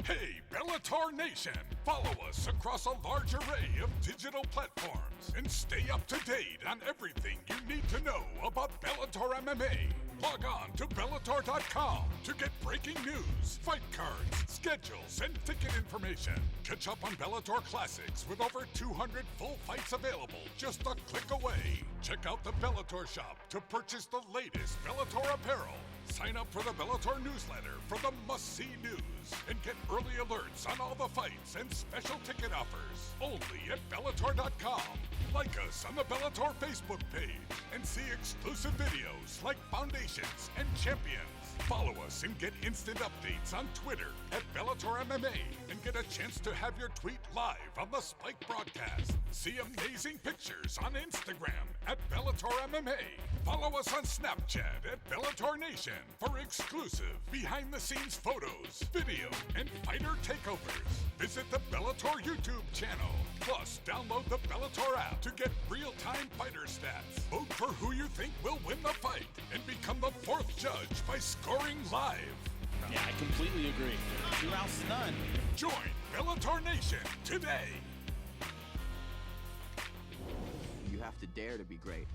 Hey, Bellator Nation! Follow us across a large array of digital platforms and stay up to date on everything you need to know about Bellator MMA. Log on to Bellator.com to get breaking news, fight cards, schedules, and ticket information. Catch up on Bellator Classics with over 200 full fights available just a click away. Check out the Bellator shop to purchase the latest Bellator apparel. Sign up for the Bellator newsletter for the must-see news and get early alerts on all the fights and special ticket offers only at Bellator.com. Like us on the Bellator Facebook page and see exclusive videos like Foundations and Champions. Follow us and get instant updates on Twitter at Bellator MMA and get a chance to have your tweet live on the Spike broadcast. See amazing pictures on Instagram at Bellator MMA. Follow us on Snapchat at Bellator Nation for exclusive behind-the-scenes photos, video, and fighter takeovers. Visit the Bellator YouTube channel. Plus, download the Bellator app to get real-time fighter stats. Vote for who you think will win the fight and become the fourth judge by scoring live. Yeah, I completely agree. 2 rounds to none. Join Bellator Nation today. You have to dare to be great.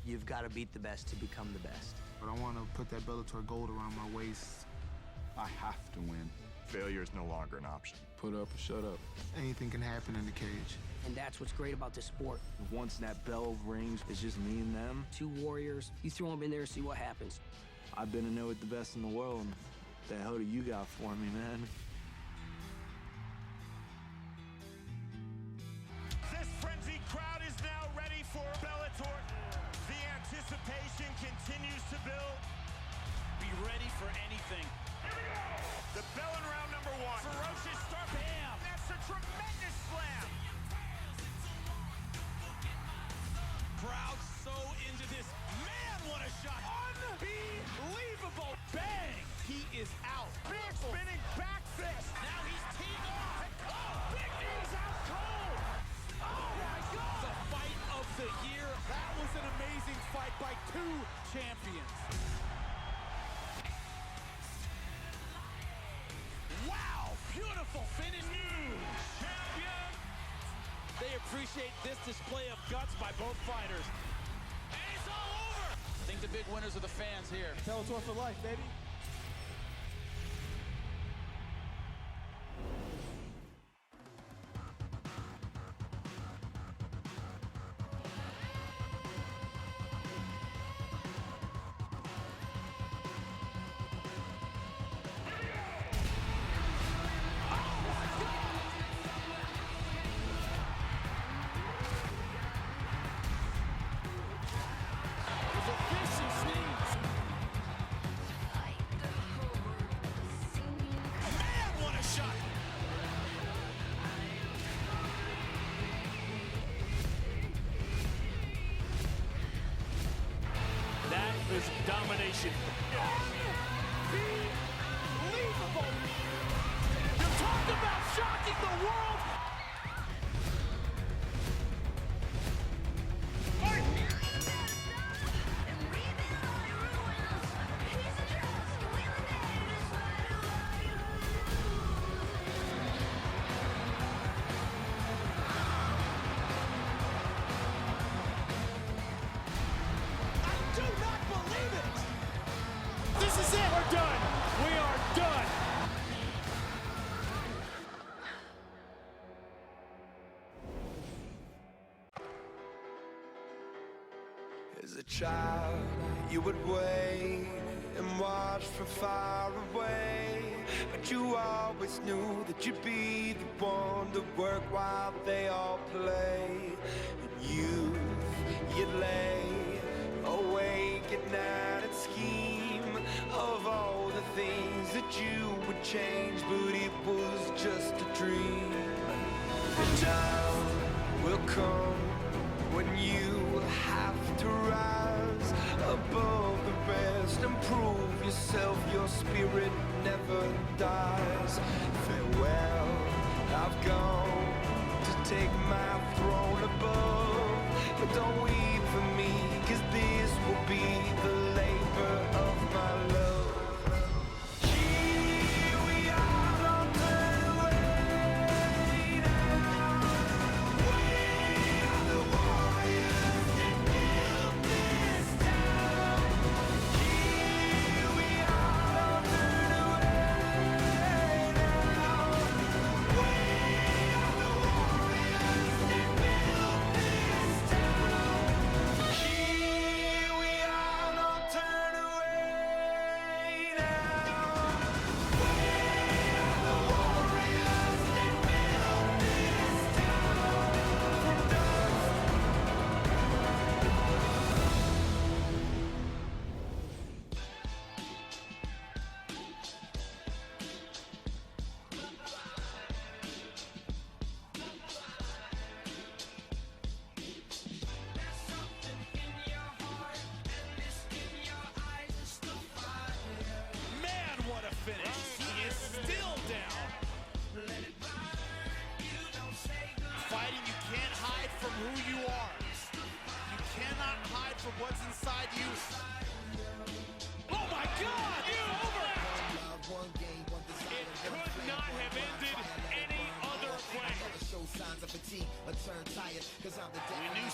You've got to beat the best to become the best. But I want to put that Bellator gold around my waist. I have to win. Failure is no longer an option. Put up or shut up. Anything can happen in the cage. And that's what's great about this sport. Once that bell rings, it's just me and them. 2 warriors, you throw them in there, see what happens. I've been to know it the best in the world. What the hell do you got for me, man? This frenzied crowd is now ready for Bellator. The anticipation continues to build. Be ready for anything. Here we go! The bell in round number 1. Ferocious start. Bam! That's a tremendous slam. Crowd so into this. Man, what a shot! Unbelievable. Bang! He is out. Big spinning back fist. Now he's teeing off. Oh, big knees out cold. Oh my God! The fight of the year. That was an amazing fight by 2 champions. Wow! Beautiful finish. New champion. They appreciate this display of guts by both fighters. And it's all over. I think the big winners are the fans here. Bellator for life, baby. Domination. Unbelievable. You talk about shocking the world. This is it. We're done. We are done. As a child, you would wait and watch from far away, but you always knew that you'd be the one to work while they all play. And you'd lay awake at night and scheme of all the things that you would change, but it was just a dream. The time will come when you have to rise above the rest and prove yourself. Your spirit never dies. Farewell, I've gone to take my throne above, but don't weep for me, 'cause this will be the labor of my love. Keep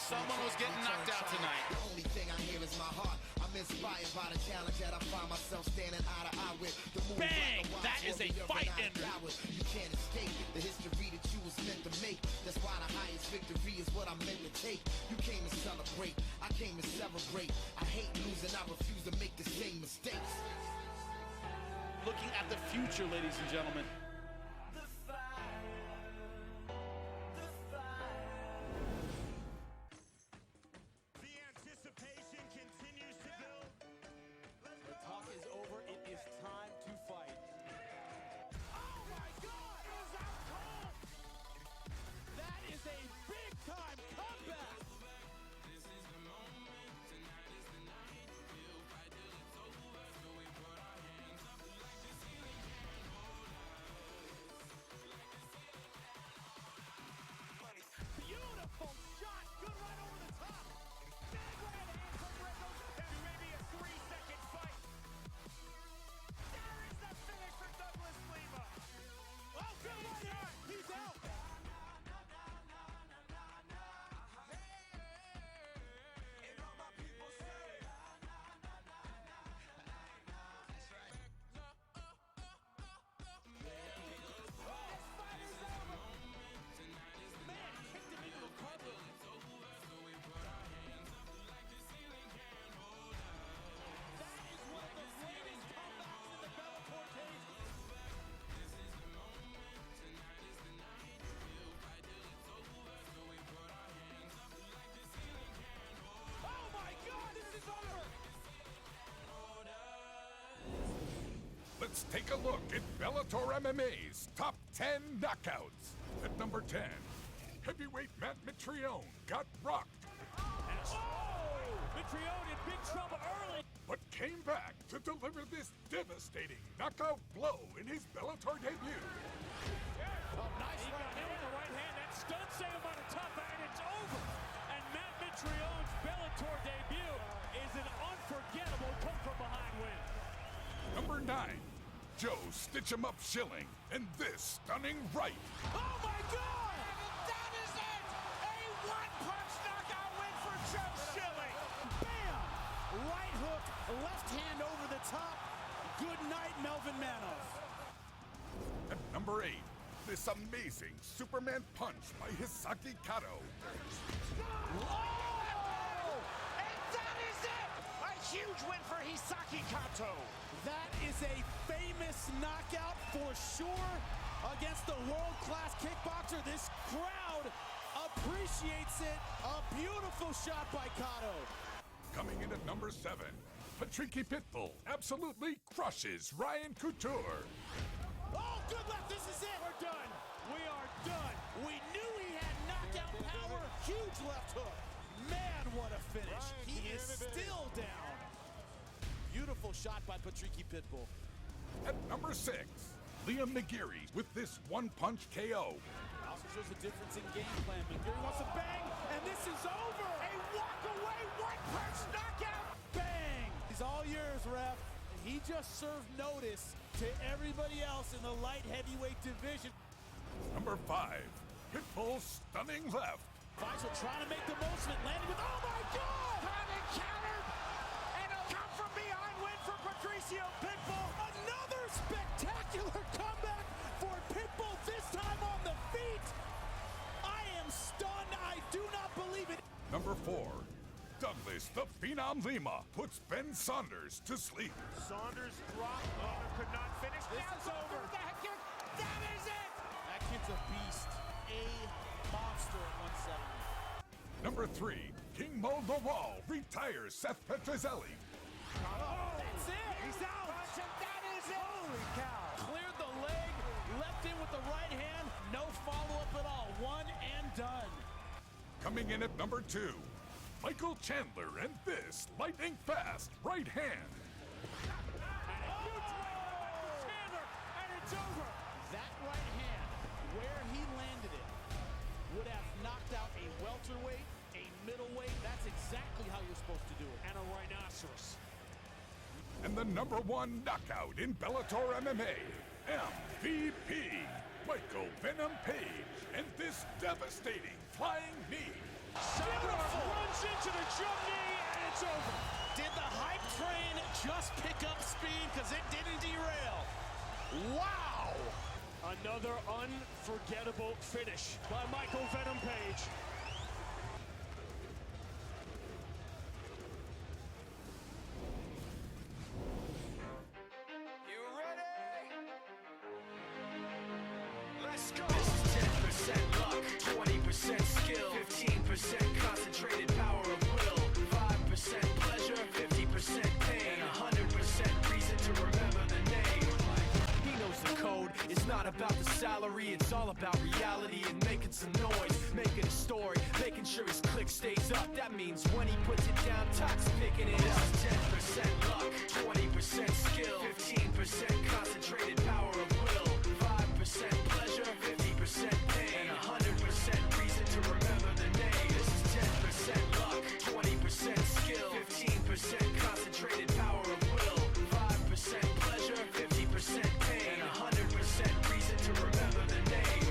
Someone was getting knocked out tonight. The only thing I hear is my heart. I'm inspired by the challenge that I find myself standing eye to eye with. The moves Bang! like a That is a fight ender. You can't escape the history that you was meant to make. That's why the highest victory is what I'm meant to take. You came to celebrate, I came to celebrate. I hate losing, I refuse to make the same mistakes. Looking at the future, ladies and gentlemen. The anticipation continues to build. The talk is over. It is time to fight. Oh my God! Is out cold! That is a big-time comeback. Beautiful shot! Good right over the top! Big right hand from Reynolds. That may be a 3-second fight. There is the finish for Douglas Lima. Oh, good right hand! He's out! Let's take a look at Bellator MMA's top 10 knockouts. At number 10, heavyweight Matt Mitrione got rocked, Mitrione in big trouble early. but came back to deliver this devastating knockout blow in his Bellator debut. Oh, nice right hand with the right hand. That stuns him on the top, and it's over. And Matt Mitrione's Bellator debut is an unforgettable come-from-behind win. Number 9, Joe Stitch-em-up Schilling, and this stunning right. Oh my God! That is it! A one-punch knockout win for Joe Schilling. Bam! Right hook, left hand over the top. Good night, Melvin Manoff. At number 8, this amazing Superman punch by Hisaki Kato. Oh! And that is it! A huge win for Hisaki Kato. That is a famous knockout for sure against the world-class kickboxer. This crowd appreciates it. A beautiful shot by Kato. Coming in at number 7, Patricky Pitbull absolutely crushes Ryan Couture. Oh, good left. This is it. We're done. We are done. We knew he had knockout power. Huge left hook. Man, what a finish. He is still down. Beautiful shot by Patricky Pitbull. At number 6, Liam McGeary with this one-punch KO. Also shows the difference in game plan. McGeary wants to bang, and this is over. A walk-away one-punch knockout. Bang! He's all yours, ref. He just served notice to everybody else in the light heavyweight division. Number 5, Pitbull's stunning left. Faisal trying to make the most of it, landing with, oh my God! Having countered, and a come-from-behind win for Patricio Pitbull. Another spectacular comeback for Pitbull, this time on the feet. I am stunned. I do not believe it. Number 4, Douglas the Phenom Lima puts Ben Saunders to sleep. Saunders dropped, could not finish. This Now is going over. for the head kick. That is it. That kid's a beast, a monster at 170. Number 3, King Mo the Wall retires Seth Petrozelli. Oh, That's it. he's out. That is it. Holy cow. Cleared the leg, left in with the right hand. No follow-up at all. One and done. Coming in at number 2, Michael Chandler and this lightning fast right hand. Chandler, and it's over. That right hand, where he landed it, would have knocked out a welterweight, a middleweight. That's exactly how you're supposed to do it. And a rhinoceros. And the number 1 knockout in Bellator MMA, MVP, Michael Venom Page, and this devastating flying knee. Beautiful. Runs into the jump knee, and it's over. Did the hype train just pick up speed because it didn't derail? Wow! Another unforgettable finish by Michael Venom Page. You ready? Let's go. This is 10% luck, 20% skill, 15% concentrated power of will, 5% pleasure, 50% pain, and 100% reason to remember the name. He knows the code. It's not about the salary, it's all about reality and making some noise, making a story, making sure his click stays up. That means when he puts it down, Tuck's picking it up. 10% luck, 20% skill, 15% concentrated power of will, 5% pleasure, 50% pain, and 100% reason to remember the name. This is 10% luck, 20% skill, 15% concentrated power of will, 5% pleasure, 50% pain, and 100% reason to remember the name.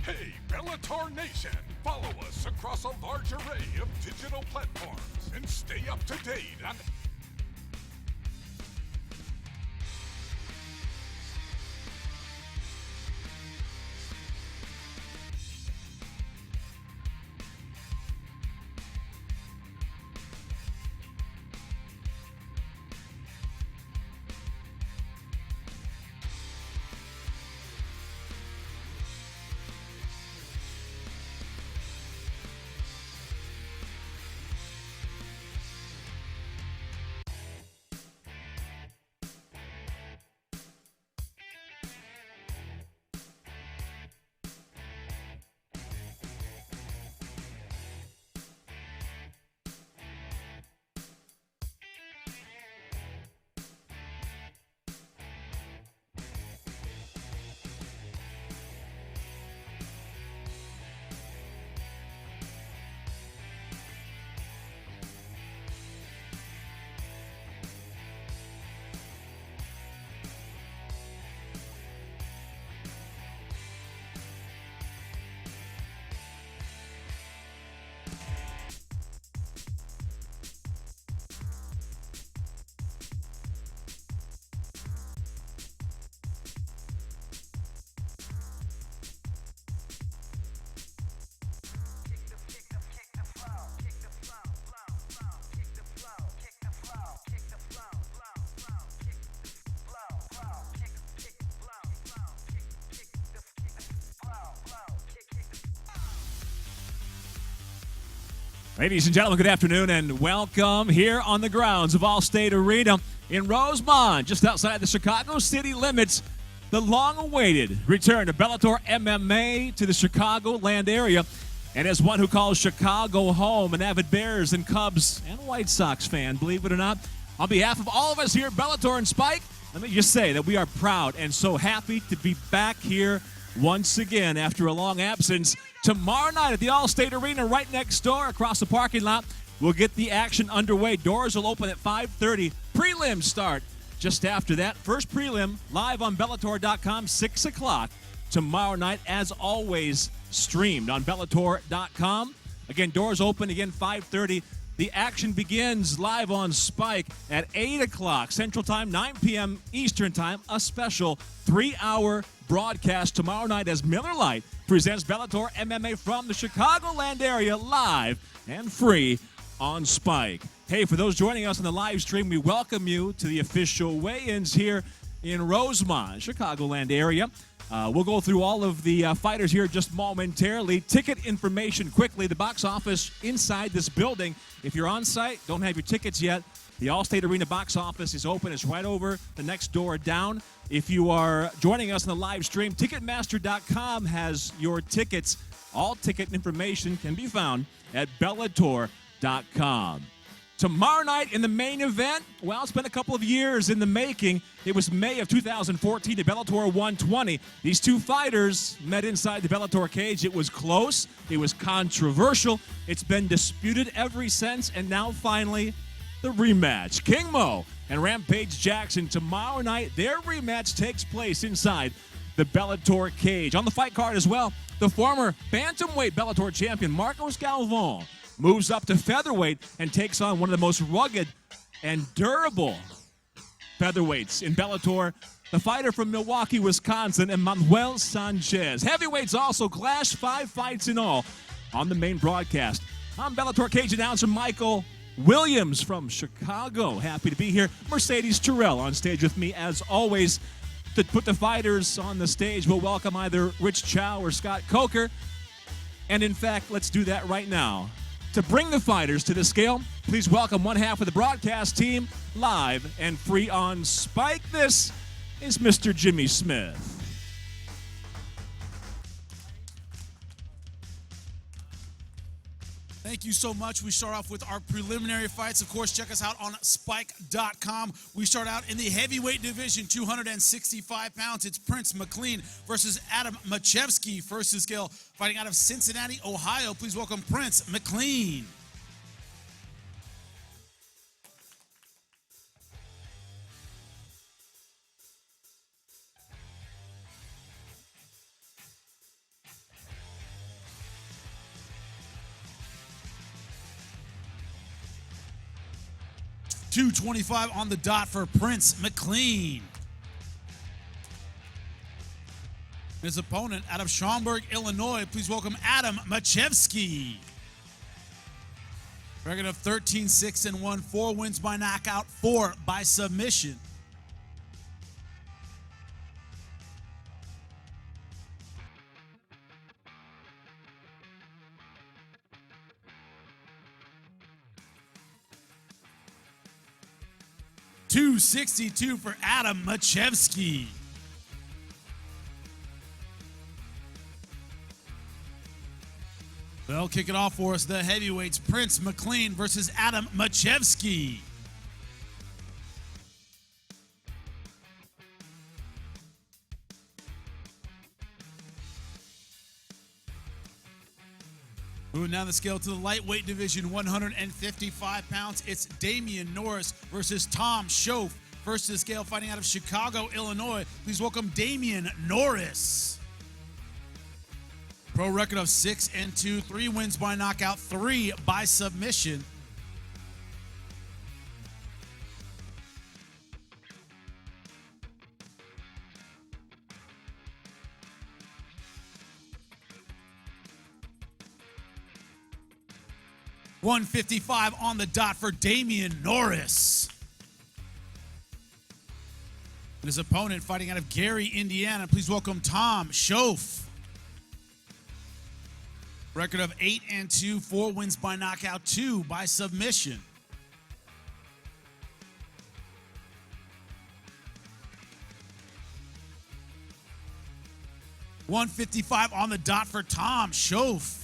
Hey, Bellator Nation! Follow us across a large array of digital platforms and stay up to date on Ladies and gentlemen, good afternoon and welcome here on the grounds of Allstate Arena in Rosemont, just outside the Chicago city limits. The long-awaited return to Bellator MMA to the Chicagoland area. And as one who calls Chicago home, an avid Bears and Cubs and White Sox fan, believe it or not, On behalf of all of us here at Bellator and Spike, let me just say that we are proud and so happy to be back here once again after a long absence. Tomorrow night at the Allstate Arena right next door across the parking lot, we'll get the action underway. Doors will open at 5:30. Prelims start just after that. First prelim live on Bellator.com, 6 o'clock tomorrow night, as always, streamed on Bellator.com. Again, doors open again 5:30. The action begins live on Spike at 8 o'clock Central Time, 9 p.m. Eastern Time. A special 3-hour broadcast tomorrow night as Miller Lite presents Bellator MMA from the Chicagoland area, live and free on Spike. Hey, for those joining us on the live stream, we welcome you to the official weigh-ins here in Rosemont, Chicagoland area. We'll go through all of the fighters here just momentarily. Ticket information quickly. The box office inside this building. If you're on site, don't have your tickets yet, the Allstate Arena box office is open. It's right over the next door down. If you are joining us on the live stream, Ticketmaster.com has your tickets. All ticket information can be found at Bellator.com. Tomorrow night in the main event, well, it's been a couple of years in the making. It was May of 2014 at Bellator 120. These two fighters met inside the Bellator cage. It was close. It was controversial. It's been disputed ever since, and now finally the rematch. King Mo and Rampage Jackson tomorrow night. Their rematch takes place inside the Bellator cage. On the fight card as well, the former bantamweight Bellator champion Marcos Galvão moves up to featherweight and takes on one of the most rugged and durable featherweights in Bellator, the fighter from Milwaukee, Wisconsin, Emmanuel Sanchez. Heavyweights also clash, 5 fights in all on the main broadcast. I'm Bellator cage announcer Michael Williams from Chicago. Happy to be here. Mercedes Terrell on stage with me as always. To put the fighters on the stage, we'll welcome either Rich Chow or Scott Coker. And in fact, let's do that right now. To bring the fighters to the scale, please welcome one half of the broadcast team, live and free on Spike. This is Mr. Jimmy Smith. Thank you so much. We start off with our preliminary fights. Of course, check us out on Spike.com. We start out in the heavyweight division, 265 pounds. It's Prince McLean versus Adam MACIEJEWSKI. First to scale, fighting out of Cincinnati, Ohio. Please welcome Prince McLean. $225 on the dot for Prince McLean. His opponent out of Schaumburg, Illinois. Please welcome Adam MACIEJEWSKI. Record of 13-6-1, 4 wins by knockout, 4 by submission. $262 for Adam MACIEJEWSKI. They'll kick it off for us. The heavyweights, Prince McLean versus Adam MACIEJEWSKI. Moving down the scale to the lightweight division, 155 pounds. It's Damian Norris versus Tom SHOAFF. First to the scale, fighting out of Chicago, Illinois. Please welcome Damian Norris. Pro record of 6-2, 3 wins by knockout, 3 by submission. $155 on the dot for Damian Norris. And his opponent fighting out of Gary, Indiana. Please welcome Tom SHOAFF. Record of 8-2, 4 wins by knockout, 2 by submission. $155 on the dot for Tom SHOAFF.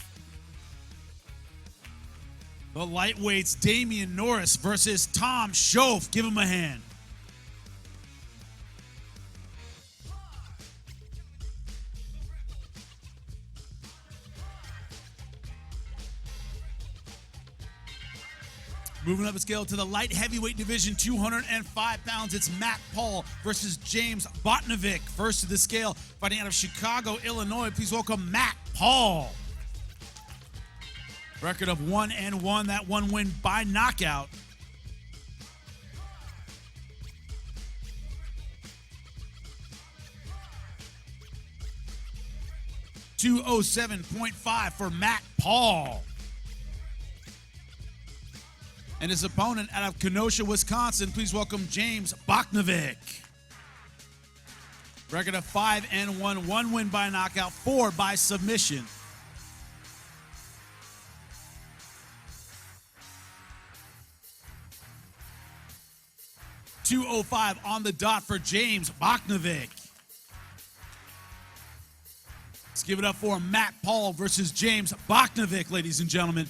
The lightweights, Damian Norris versus Tom Shoaff. Give him a hand. Moving up a scale to the light heavyweight division, 205 pounds, it's Matt Paul versus James Botnovic. First to the scale, fighting out of Chicago, Illinois. Please welcome Matt Paul. Record of 1-1, that one win by knockout. $207.5 for Matt Paul. And his opponent out of Kenosha, Wisconsin, please welcome James Botnovic. Record of 5-1, one win by knockout, 4 by submission. $205 on the dot for James Botnovic. Let's give it up for Matt Paul versus James Botnovic, ladies and gentlemen.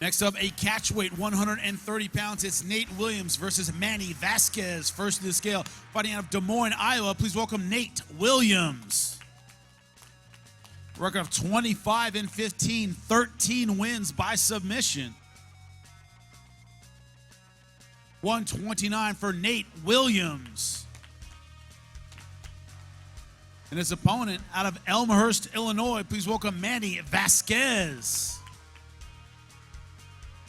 Next up, a catchweight, 130 pounds. It's Nate Williams versus Manny VAZQUEZ. First to the scale, fighting out of Des Moines, Iowa. Please welcome Nate Williams. Record of 25-15, 13 wins by submission. 129 for Nate Williams. And his opponent out of Elmhurst, Illinois. Please welcome Manny VAZQUEZ.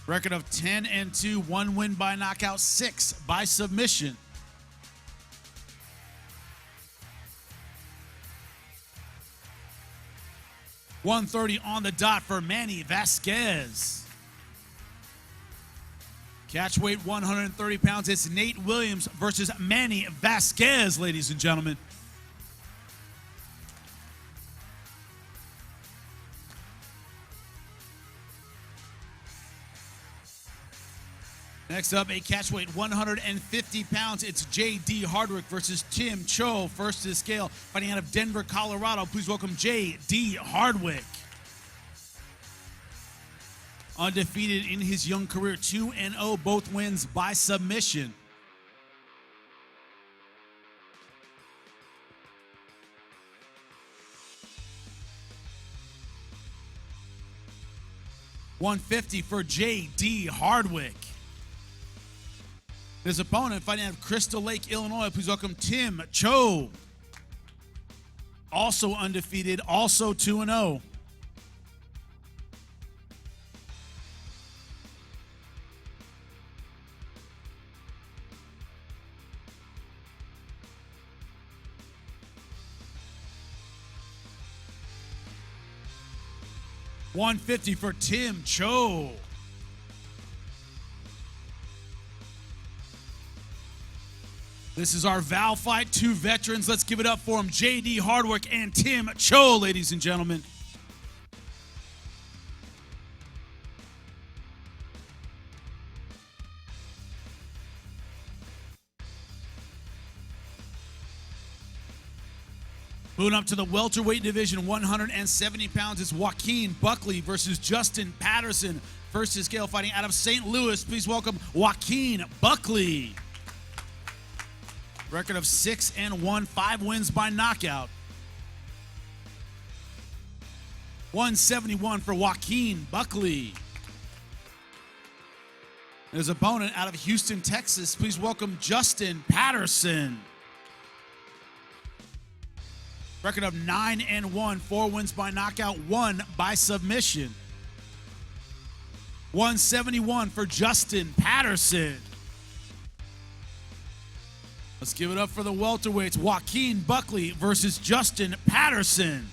Record of 10-2, one win by knockout, 6 by submission. $130 on the dot for Manny VAZQUEZ. Catchweight, 130 pounds. It's Nate Williams versus Manny VAZQUEZ, ladies and gentlemen. Next up, a catchweight, 150 pounds. It's J.D. Hardwick versus Tim Cho. First to the scale, fighting out of Denver, Colorado. Please welcome J.D. Hardwick. Undefeated in his young career, 2-0, both wins by submission. $150 for J.D. Hardwick. His opponent, fighting out of Crystal Lake, Illinois. Please welcome Tim Cho. Also undefeated, also 2-0. $150 for Tim Cho. This is our Val fight, 2 veterans. Let's give it up for them, J.D. Hardwick and Tim Cho, ladies and gentlemen. Moving up to the welterweight division, 170 pounds, it's Joaquin Buckley versus Justin Patterson. First to scale, fighting out of St. Louis. Please welcome Joaquin Buckley. Record of 6-1, 5 wins by knockout. 171 for Joaquin Buckley. His opponent out of Houston, Texas. Please welcome Justin Patterson. Record of 9-1, 4 wins by knockout, 1 by submission. 171 for Justin Patterson. Let's give it up for the welterweights, Joaquin Buckley versus Justin Patterson.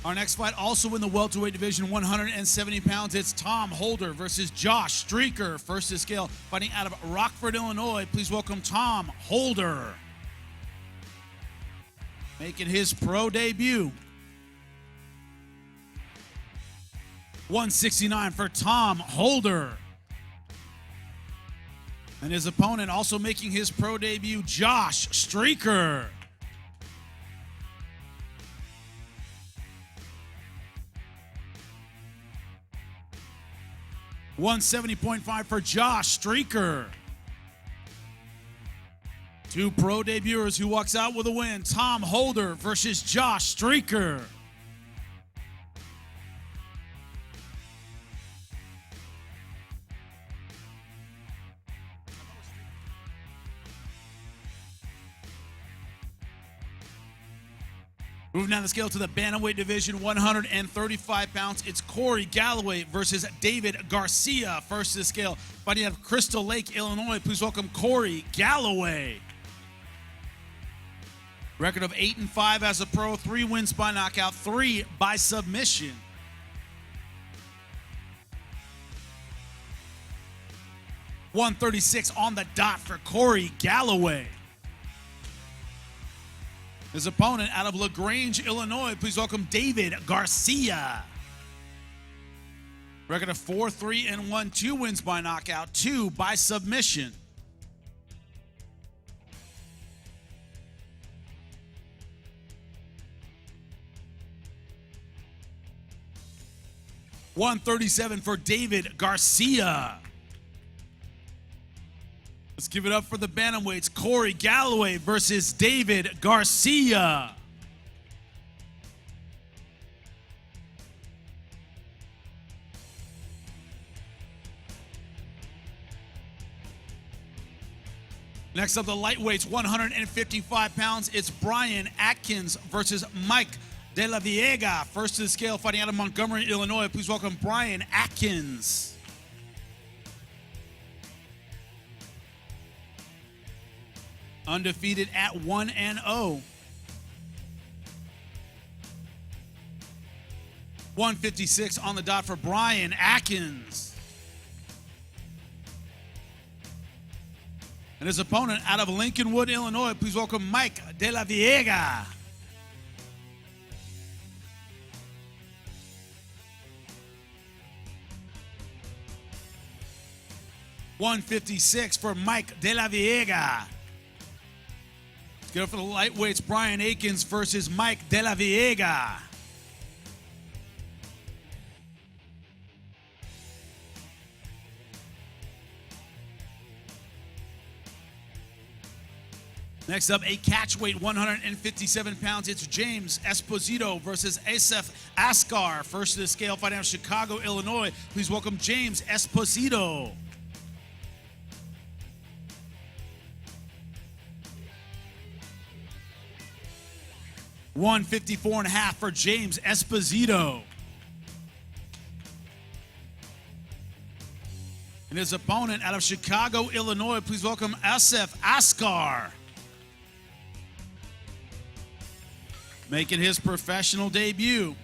Our next fight, also in the welterweight division, 170 pounds. It's Tom Holder versus Josh Streaker. First to scale, fighting out of Rockford, Illinois. Please welcome Tom Holder. making his pro debut. 169 for Tom Holder. And his opponent also making his pro debut, Josh Streaker. $170.5 for Josh Streaker. Two pro debuters who walks out with a win. Tom Holder versus Josh Streaker. Moving down the scale to the bantamweight division, 135 pounds. It's Corey Galloway versus David Garcia. First to the scale, fighting out of Crystal Lake, Illinois. Please welcome Corey Galloway. Record of 8-5 as a pro, 3 wins by knockout, 3 by submission. $136 on the dot for Corey Galloway. His opponent out of LaGrange, Illinois, please welcome David Garcia. Record of 4-3-1, 2 wins by knockout, 2 by submission. $137 for David Garcia. Let's give it up for the bantamweights. Corey Galloway versus David Garcia. Next up, the lightweights, 155 pounds. It's Brian Atkins versus Mike DeLaVega. First to the scale, fighting out of Montgomery, Illinois. Please welcome Brian Atkins. Undefeated at 1-0. 156 on the dot for Brian Atkins. And his opponent out of Lincolnwood, Illinois, please welcome Mike DeLaVega. $156 for Mike DeLaVega. Let's go for the lightweights, Brian Atkins versus Mike DeLaVega. Next up, a catchweight, 157 pounds. It's James Esposito versus ASEF ASKAR. First to the scale, fighting out of Chicago, Illinois. Please welcome James Esposito. $154.5 for James Esposito. And his opponent out of Chicago, Illinois, please welcome ASEF ASKAR. Making his professional debut.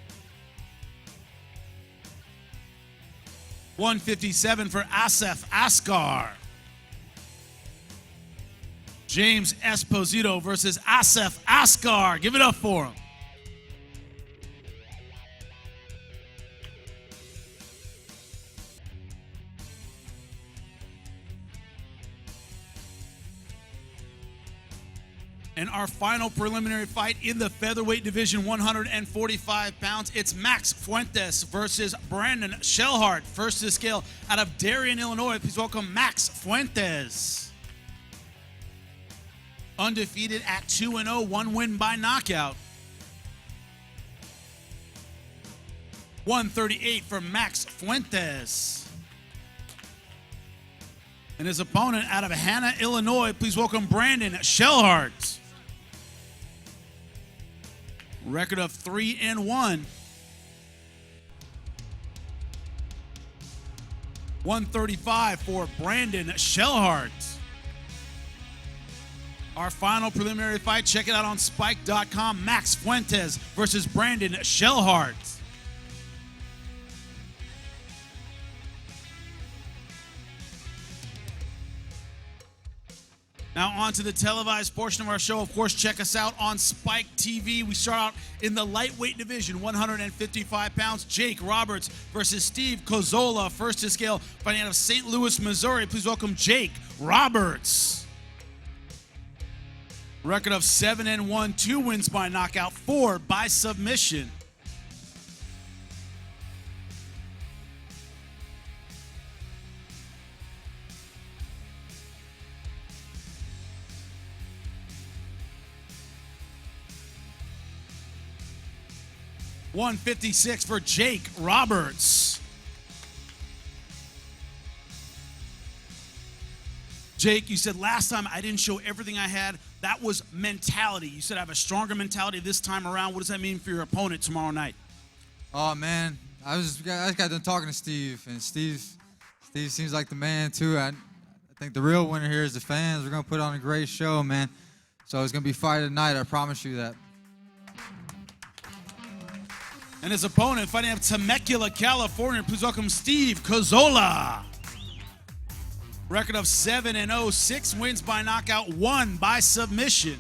$157 for ASEF ASKAR. James Esposito versus ASEF ASKAR. Give it up for him. And our final preliminary fight in the featherweight division, 145 pounds. It's Max Fuentes versus Brandon Shelhart. First to the scale out of Darien, Illinois. Please welcome Max Fuentes. Undefeated at 2-0, 1 win by knockout. $138 for Max Fuentes. And his opponent out of Hanna, Illinois, please welcome Brandon Shelhart. Record of 3-1. $135 for Brandon Shelhart. Our final preliminary fight, check it out on Spike.com. Max Fuentes versus Brandon Shelhart. Now on to the televised portion of our show. Of course, check us out on Spike TV. We start out in the lightweight division, 155 pounds. Jake Roberts versus Steve Kozzola, first to scale, fighting out of St. Louis, Missouri. Please welcome Jake Roberts. Record of 7-1, 2 wins by knockout, 4 by submission. $156 for Jake Roberts. Jake, you said last time I didn't show everything I had. That was mentality. You said I have a stronger mentality this time around. What does that mean for your opponent tomorrow night? Oh, man. I just got done talking to Steve, and Steve seems like the man, too. I think the real winner here is the fans. We're going to put on a great show, man. So it's going to be fight of the night. I promise you that. And his opponent, fighting out of Temecula, California, please welcome Steve Kozzola. Record of 7-0, 6 wins by knockout, 1 by submission.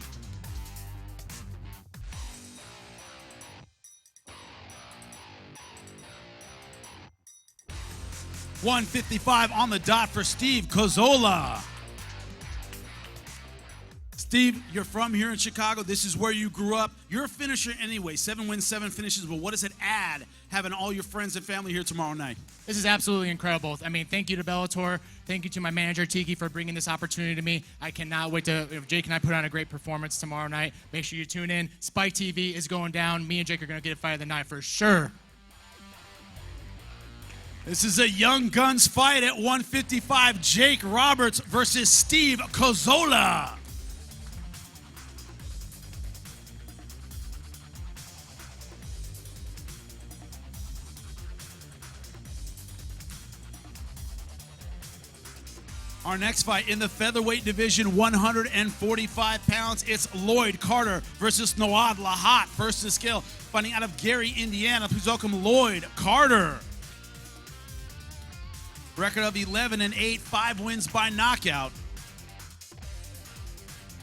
$155 on the dot for Steve Kozzola. Steve, you're from here in Chicago. This is where you grew up. You're a finisher anyway. 7 wins, 7 finishes. But what does it add having all your friends and family here tomorrow night? This is absolutely incredible. I mean, thank you to Bellator. Thank you to my manager, Tiki, for bringing this opportunity to me. I cannot wait to, if Jake and I put on a great performance tomorrow night. Make sure you tune in. Spike TV is going down. Me and Jake are going to get a fight of the night for sure. This is a Young Guns fight at 155. Jake Roberts versus Steve Kozzola. Our next fight in the featherweight division, 145 pounds. It's Lloyd Carter versus NOAD LAHAT, first to scale, fighting out of Gary, Indiana. Please welcome Lloyd Carter. Record of 11-8, 5 wins by knockout.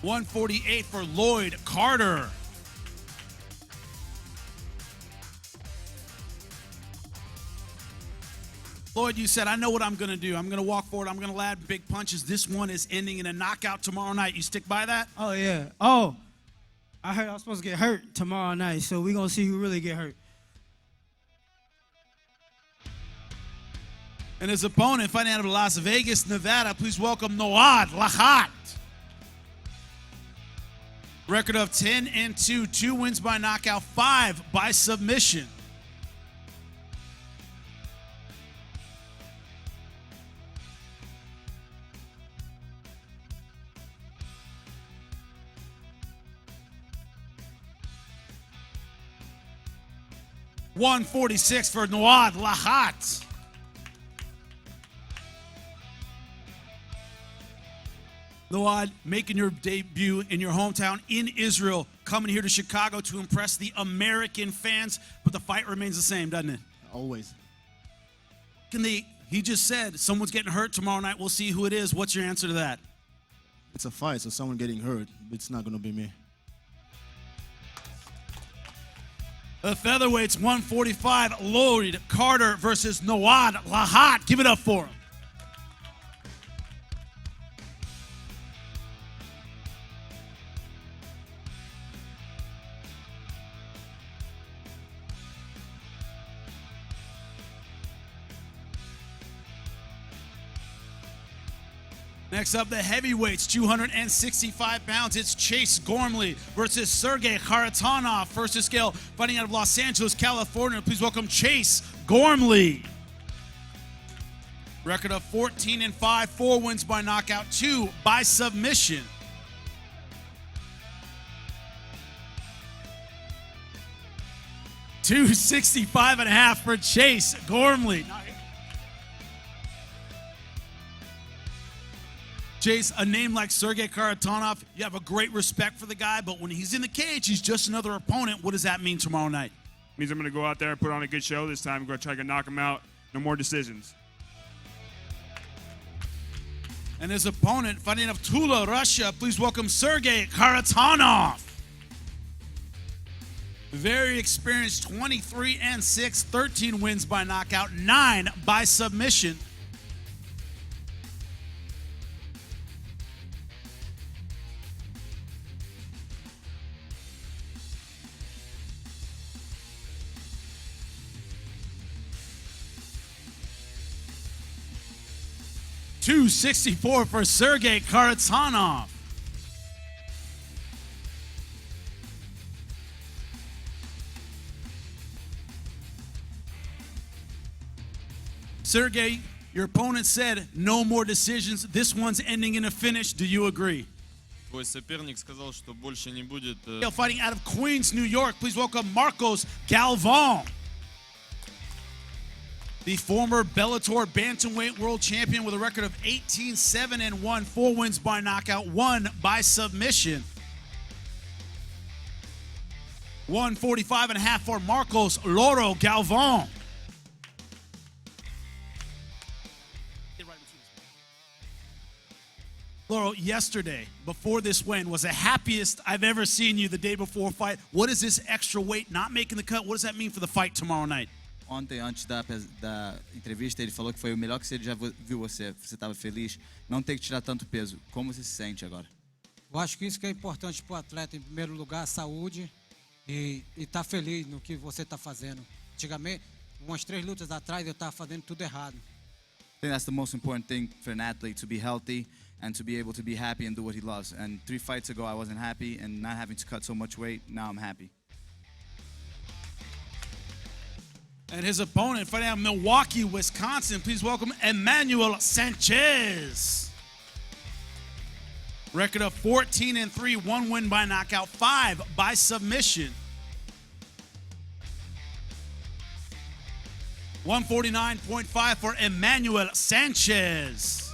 148 for Lloyd Carter. Lloyd, you said, I know what I'm going to do. I'm going to walk forward. I'm going to land big punches. This one is ending in a knockout tomorrow night. You stick by that? Oh, yeah. Oh, I heard I was supposed to get hurt tomorrow night, so we're going to see who really get hurt. And his opponent, fighting out of Las Vegas, Nevada, please welcome NOAD LAHAT. Record of 10-2, 2 wins by knockout, 5 by submission. $146 for NOAD LAHAT. NOAD making your debut in your hometown in Israel, coming here to Chicago to impress the American fans, but the fight remains the same, doesn't it? Always. He just said someone's getting hurt tomorrow night. We'll see who it is. What's your answer to that? It's a fight, so someone getting hurt, but it's not going to be me. The featherweights, 145, Lloyd Carter versus NOAD LAHAT. Give it up for him. Next up, the heavyweights, 265 pounds. It's Chase Gormley versus SERGEI KHARITONOV, first to scale, fighting out of Los Angeles, California. Please welcome Chase Gormley. Record of 14-5, 4 wins by knockout, 2 by submission. $265.5 for Chase Gormley. Chase, a name like SERGEI KHARITONOV, you have a great respect for the guy, but when he's in the cage, he's just another opponent. What does that mean tomorrow night? It means I'm going to go out there and put on a good show this time. I'm going to try to knock him out. No more decisions. And his opponent, fighting out of Tula, Russia, please welcome SERGEI KHARITONOV. Very experienced, 23-6, 13 wins by knockout, 9 by submission. $264 for SERGEI KHARITONOV. SERGEI, your opponent said no more decisions. This one's ending in a finish. Do you agree? Твой соперник сказал, что больше не будет. Fighting out of Queens, New York, please welcome Marcos Galvão. The former Bellator Bantamweight World Champion with a record of 18-7-1, 4 wins by knockout, 1 by submission. 145.5 for Marcos Loro Galvão. Loro, yesterday, before this win, was the happiest I've ever seen you the day before fight. What is this extra weight not making the cut? What does that mean for the fight tomorrow night? Ontem, antes da entrevista, ele falou que foi o melhor que ele já viu você. Você estava feliz. Não ter que tirar tanto peso. Como você se sente agora? Eu acho que isso que é importante para o atleta, em primeiro lugar, a saúde e estar feliz no que você está fazendo. Antigamente, umas 3 lutas atrás, eu estava fazendo tudo errado. I think that's the most important thing for an athlete, to be healthy and to be able to be happy and do what he loves. And 3 fights ago, I wasn't happy, and not having to cut so much weight, now I'm happy. And his opponent, fighting out of Milwaukee, Wisconsin, please welcome Emmanuel Sanchez. Record of 14-3, 1 win by knockout, 5 by submission. 149.5 for Emmanuel Sanchez.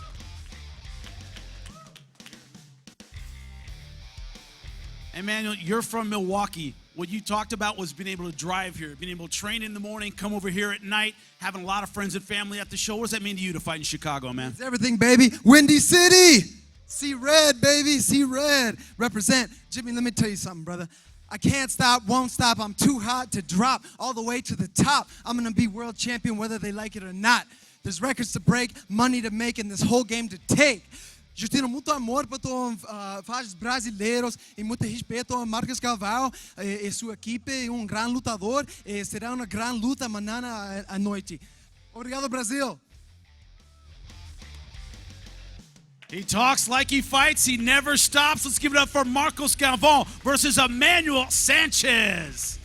Emmanuel, you're from Milwaukee. What you talked about was being able to drive here, being able to train in the morning, come over here at night, having a lot of friends and family at the show. What does that mean to you to fight in Chicago, man? It's everything, baby. Windy City. See red, baby. See red. Represent. Jimmy, let me tell you something, brother. I can't stop, won't stop. I'm too hot to drop all the way to the top. I'm going to be world champion whether they like it or not. There's records to break, money to make, and this whole game to take. Eu tenho muito amor para os brasileiros e muito respeito a Marcos Galvão e sua equipe, grande lutador. Será uma grande luta amanhã à noite. Obrigado, Brasil. He talks like he fights. He never stops. Let's give it up for Marcos Galvão versus Emmanuel Sanchez.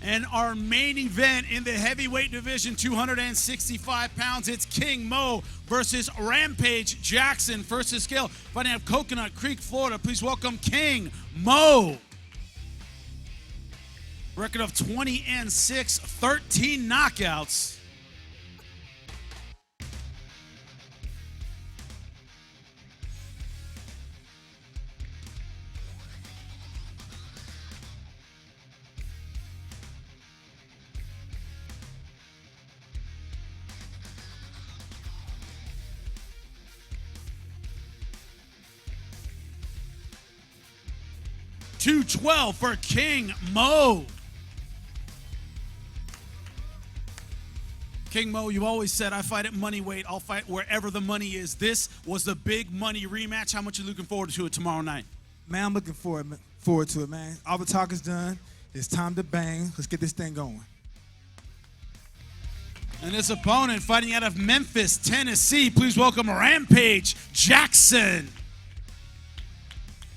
And our main event in the heavyweight division, 265 pounds, it's King Mo versus Rampage Jackson. First to scale, fighting out of Coconut Creek, Florida. Please welcome King Mo. Record of 20-6, 13 knockouts. $212 for King Mo. King Mo, you always said, I fight at money weight. I'll fight wherever the money is. This was the big money rematch. How much are you looking forward to it tomorrow night? Man, I'm looking forward to it, man. All the talk is done. It's time to bang. Let's get this thing going. And his opponent, fighting out of Memphis, Tennessee, please welcome Rampage Jackson.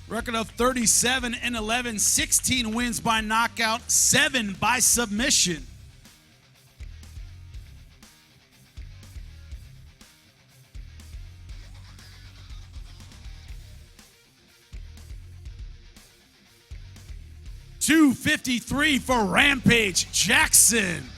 Record of 37-11, 16 wins by knockout, 7 by submission. $253 for Rampage Jackson.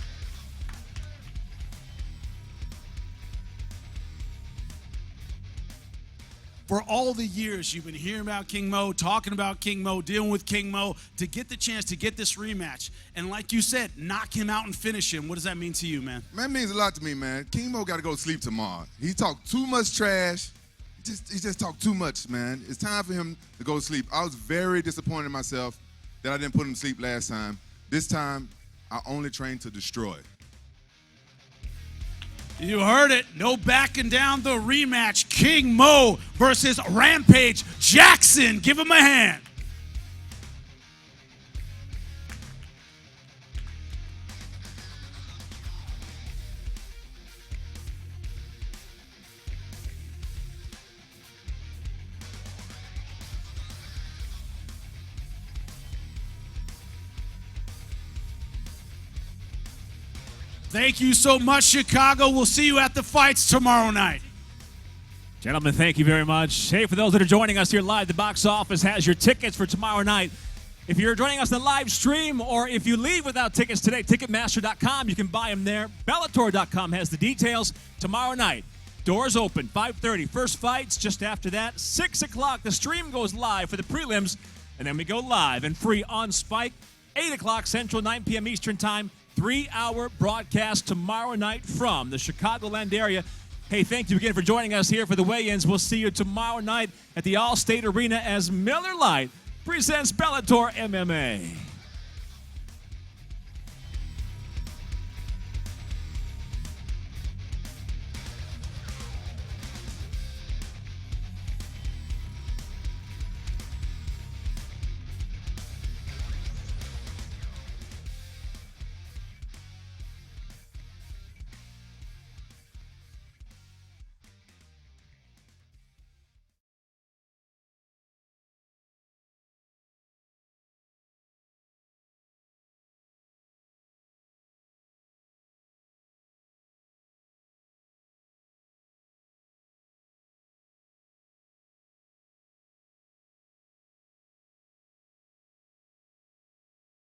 for all the years you've been hearing about King Mo, talking about King Mo, dealing with King Mo, to get the chance to get this rematch. And like you said, knock him out and finish him. What does that mean to you, man? Man, it means a lot to me, man. King Mo got to go to sleep tomorrow. He talked too much trash. He just talked too much, man. It's time for him to go to sleep. I was very disappointed in myself that I didn't put him to sleep last time. This time, I only trained to destroy. You heard it. No backing down. The rematch. King Mo versus Rampage Jackson. Give him a hand. Thank you so much, Chicago. We'll see you at the fights tomorrow night. Gentlemen, thank you very much. Hey, for those that are joining us here live, the box office has your tickets for tomorrow night. If you're joining us on the live stream, or if you leave without tickets today, Ticketmaster.com, you can buy them there. Bellator.com has the details. Tomorrow night, doors open, 5:30. First fights just after that. 6 o'clock, the stream goes live for the prelims, and then we go live and free on Spike. 8 o'clock Central, 9 p.m. Eastern Time. 3-hour broadcast tomorrow night from the Chicagoland area. Hey, thank you again for joining us here for the weigh-ins. We'll see you tomorrow night at the Allstate Arena as Miller Lite presents Bellator MMA.